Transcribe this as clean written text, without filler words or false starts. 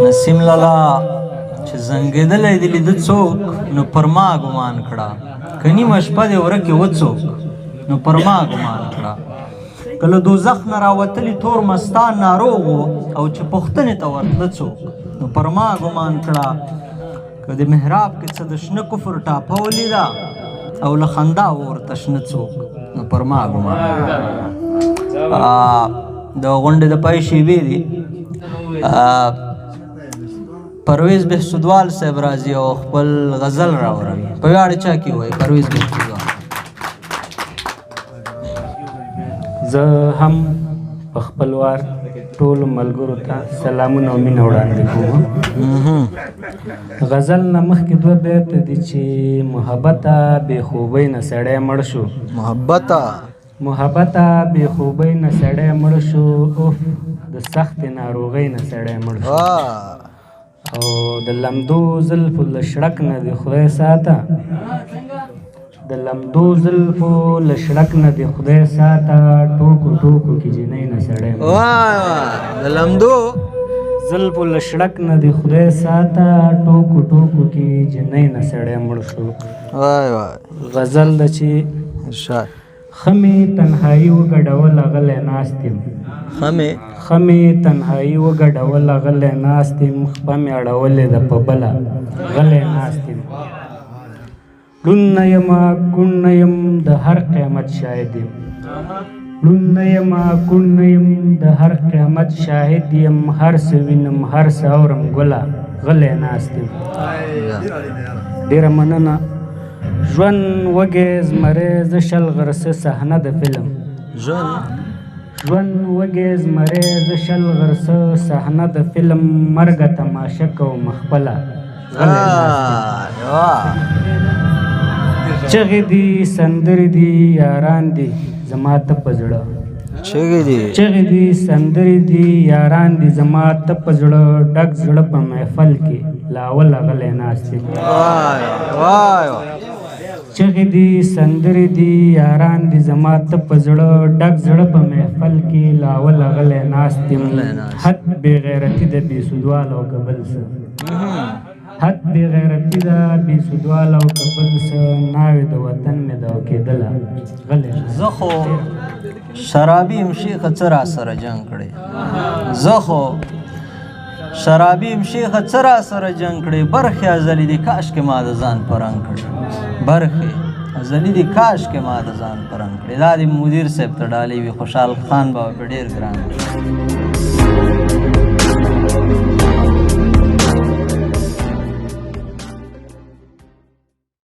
نسیم لالا چې زنګېدلی دې لیده څوک نو پر ما ګمان کړه که نیمه شپه دې ورکې وڅوک نو پر ما ګمان کړه که له دوزخ نه راوتلي تور مستان ناروغ و او چې پوښتنې ته ورتله څوک نو پر ما ګمان کړه که د محراب کې څه د شنه کفر ټاپه ولیده او له خندا ورته شنه څوک نو پر ما ګمان د غونډې د پای شیبې دي پرویز بهسودوال صاحب راځي او خپل غزل راوروي په ویاړ چا کې وایي پرویز بهسودوال زه هم په خپل وار ټولو ملګرو ته سلامونه او مینه وړاندې کوم غزل نه مخکې دوه بیت دي چې محبته بې خوبۍ نه سړی مړ شو محبته بې خوبۍ نه سړی مړ شو اوف د سختې ناروغۍ نه سړی مړ شو او د لمدو زلفو له شړک نه د خدای ساته د لمدو زلفو له شړک نه د خدای ساته ټوکو ټوکو کې جنۍ نه سړی د لمدو زلفو له شړک نه د خدای ساته ټوکو ټوکو کې جنۍ نه سړی مړ شو غزل ده چې خمې تنهایي وګډوله غلی ناست یم خمې تنهایي وګډوله غلی ناست یم خپه مې اړولې ده په بله غلی ناست یم ړوند نه یمه کوڼ نه یم د هر قیامت شاهد یم ړوند نه یمه کوڼ نه یم د هر قیامت شاهد یم هر څه وینم هر څه اورم ګله غلی ناست یم ډېره مننه ژوند وږی زمری زه شل غرسه صحنه د فلم ژوند وږی زمری زه شل غرسه صحنه د فلم مرګه تماشه کوم خپله چغې دي سندرې دي یاران دي زما ته په زړه چغې دي سندرې دي یاران دي زما ته په زړه ډک زړه په محفل کې لاول غلی ناست یم چغې دي سندرې دي یاران دي زما ته په زړه ډک زړه په محفل کې لاول غلی ناست یم حد بې غیرتي د بې سودوال او که بل څه حد بې غیرتي ده بې سودوال او که بل څه ناوې د وطن مې ده او کېدله غلی زه خو شرابي یم شیخه څه را سره جنګ کړی زه خو شرابي یم شیخه څه را سره جنګ کړی برخې ازلي دي کاش کې ما د ځان په رنګ کړی برخې ازلي دي کاش کې ما د ځان په رنګ کړی دا د مدیر صاحب ته ډالۍ وي خوشحال خان بابا په ډېر ګران